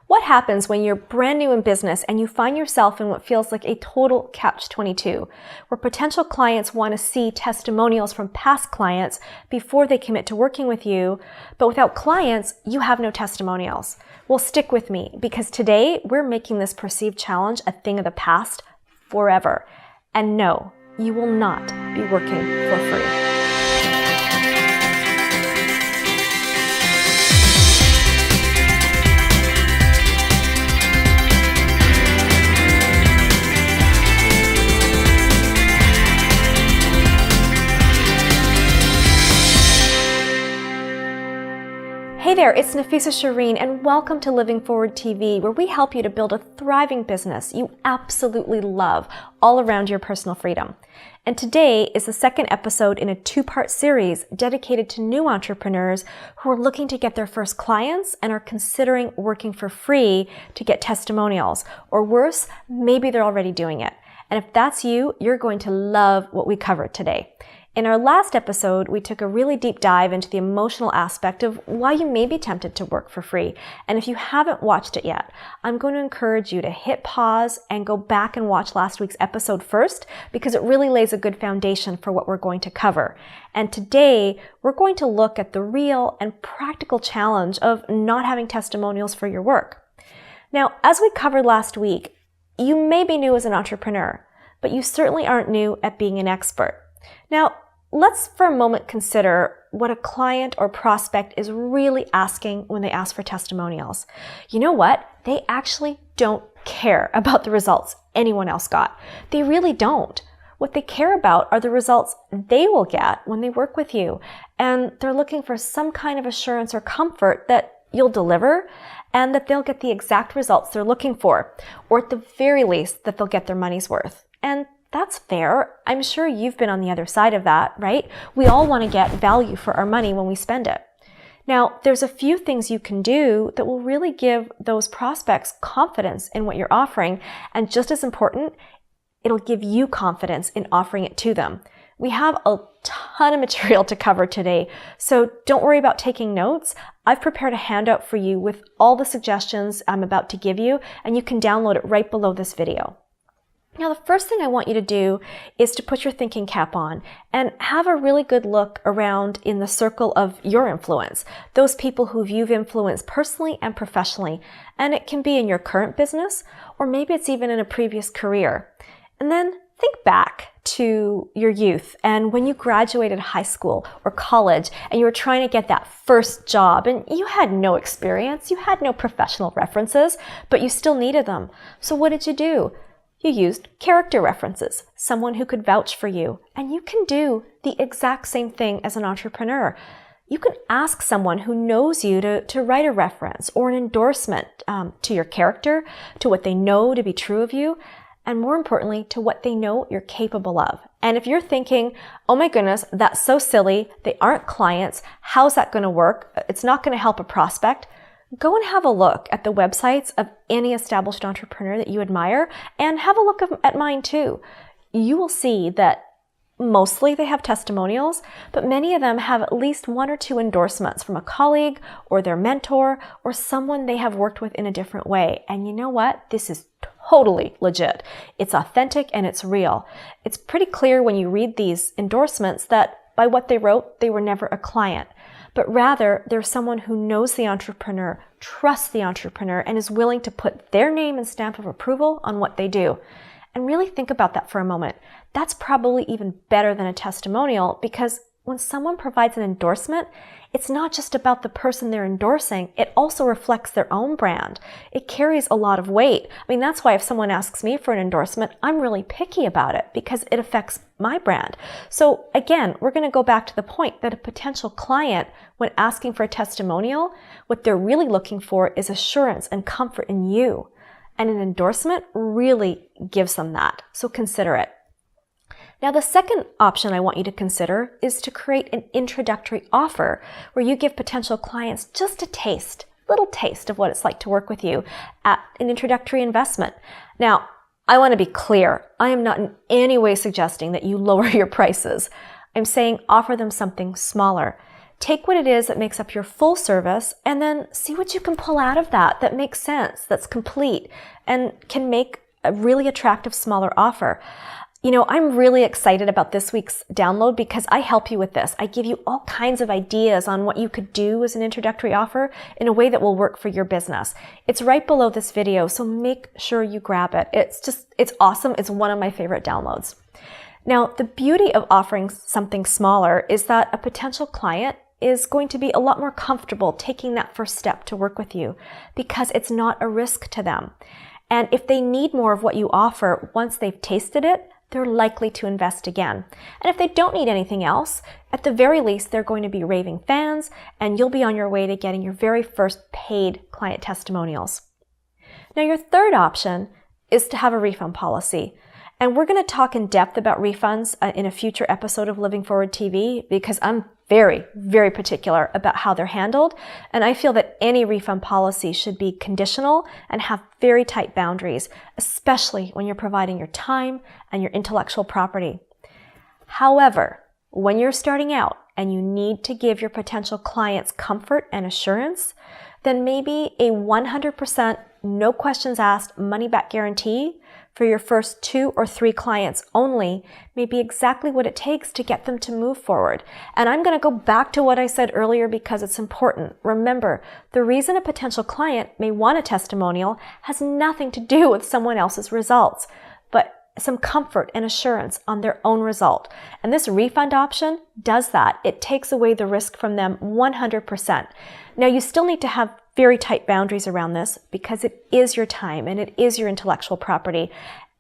What happens when you're brand new in business and you find yourself in what feels like a total catch-22, where potential clients want to see testimonials from past clients before they commit to working with you, but without clients, you have no testimonials? Well, stick with me, because today we're making this perceived challenge a thing of the past forever. And no, you will not be working for free. Hey there, it's Nafissa Shireen, and welcome to Living Forward TV, where we help you to build a thriving business you absolutely love all around your personal freedom. And today is the second episode in a two-part series dedicated to new entrepreneurs who are looking to get their first clients and are considering working for free to get testimonials. Or worse, maybe they're already doing it. And if that's you, you're going to love what we covered today. In our last episode, we took a really deep dive into the emotional aspect of why you may be tempted to work for free. And if you haven't watched it yet, I'm going to encourage you to hit pause and go back and watch last week's episode first, because it really lays a good foundation for what we're going to cover. And today, we're going to look at the real and practical challenge of not having testimonials for your work. Now, as we covered last week, you may be new as an entrepreneur, but you certainly aren't new at being an expert. Now, let's for a moment consider what a client or prospect is really asking when they ask for testimonials. You know what? They actually don't care about the results anyone else got. They really don't. What they care about are the results they will get when they work with you. And they're looking for some kind of assurance or comfort that you'll deliver and that they'll get the exact results they're looking for, or at the very least that they'll get their money's worth. And that's fair. I'm sure you've been on the other side of that, right? We all want to get value for our money when we spend it. Now, there's a few things you can do that will really give those prospects confidence in what you're offering. And just as important, it'll give you confidence in offering it to them. We have a ton of material to cover today, so don't worry about taking notes. I've prepared a handout for you with all the suggestions I'm about to give you, and you can download it right below this video. Now, the first thing I want you to do is to put your thinking cap on and have a really good look around in the circle of your influence, those people who you've influenced personally and professionally. And it can be in your current business, or maybe it's even in a previous career. And then think back to your youth and when you graduated high school or college and you were trying to get that first job and you had no experience, you had no professional references, but you still needed them. So what did you do? You used character references, someone who could vouch for you, and you can do the exact same thing as an entrepreneur. You can ask someone who knows you to write a reference or an endorsement to your character, to what they know to be true of you, and more importantly, to what they know you're capable of. And if you're thinking, oh my goodness, that's so silly, they aren't clients, how's that going to work? It's not going to help a prospect. Go and have a look at the websites of any established entrepreneur that you admire, and have a look at mine too. You will see that mostly they have testimonials, but many of them have at least one or two endorsements from a colleague or their mentor or someone they have worked with in a different way. And you know what? This is totally legit. It's authentic and it's real. It's pretty clear when you read these endorsements that by what they wrote, they were never a client, but rather they're someone who knows the entrepreneur, trusts the entrepreneur, and is willing to put their name and stamp of approval on what they do. And really think about that for a moment. That's probably even better than a testimonial, because when someone provides an endorsement, it's not just about the person they're endorsing, it also reflects their own brand. It carries a lot of weight. I mean, that's why if someone asks me for an endorsement, I'm really picky about it because it affects my brand. So again, we're going to go back to the point that a potential client, when asking for a testimonial, what they're really looking for is assurance and comfort in you. And an endorsement really gives them that. So consider it. Now, the second option I want you to consider is to create an introductory offer where you give potential clients just a little taste of what it's like to work with you at an introductory investment. Now, I want to be clear. I am not in any way suggesting that you lower your prices. I'm saying offer them something smaller. Take what it is that makes up your full service and then see what you can pull out of that makes sense, that's complete, and can make a really attractive smaller offer. You know, I'm really excited about this week's download because I help you with this. I give you all kinds of ideas on what you could do as an introductory offer in a way that will work for your business. It's right below this video, so make sure you grab it. It's awesome. It's one of my favorite downloads. Now, the beauty of offering something smaller is that a potential client is going to be a lot more comfortable taking that first step to work with you because it's not a risk to them. And if they need more of what you offer once they've tasted it, they're likely to invest again. And if they don't need anything else, at the very least, they're going to be raving fans, and you'll be on your way to getting your very first paid client testimonials. Now, your third option is to have a refund policy. And we're going to talk in depth about refunds in a future episode of Living Forward TV because I'm very, very particular about how they're handled. And I feel that any refund policy should be conditional and have very tight boundaries, especially when you're providing your time and your intellectual property. However, when you're starting out and you need to give your potential clients comfort and assurance, then maybe a 100% no questions asked money back guarantee for your first 2 or 3 clients only may be exactly what it takes to get them to move forward. And I'm going to go back to what I said earlier because it's important. Remember, the reason a potential client may want a testimonial has nothing to do with someone else's results, but some comfort and assurance on their own result. And this refund option does that. It takes away the risk from them 100%. Now, you still need to have very tight boundaries around this because it is your time and it is your intellectual property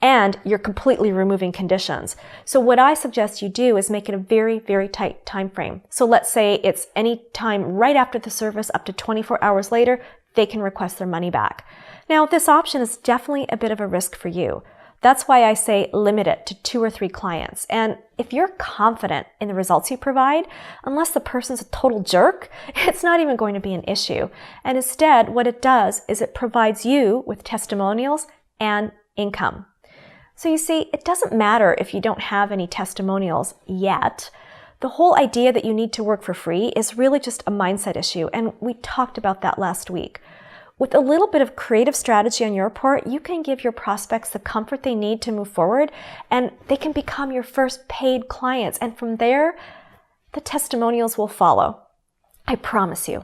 and you're completely removing conditions. So what I suggest you do is make it a very, very tight time frame. So let's say it's any time right after the service up to 24 hours later, they can request their money back. Now, this option is definitely a bit of a risk for you. That's why I say limit it to 2 or 3 clients. And if you're confident in the results you provide, unless the person's a total jerk, it's not even going to be an issue. And instead, what it does is it provides you with testimonials and income. So you see, it doesn't matter if you don't have any testimonials yet. The whole idea that you need to work for free is really just a mindset issue, and we talked about that last week. With a little bit of creative strategy on your part, you can give your prospects the comfort they need to move forward, and they can become your first paid clients. And from there, the testimonials will follow. I promise you.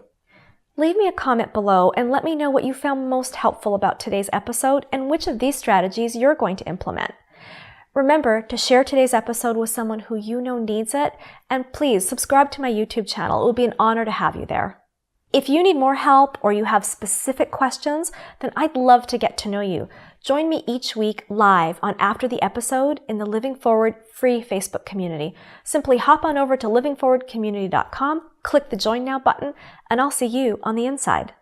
Leave me a comment below and let me know what you found most helpful about today's episode and which of these strategies you're going to implement. Remember to share today's episode with someone who you know needs it, and please subscribe to my YouTube channel. It will be an honor to have you there. If you need more help or you have specific questions, then I'd love to get to know you. Join me each week live on After the Episode in the Living Forward free Facebook community. Simply hop on over to livingforwardcommunity.com, click the Join Now button, and I'll see you on the inside.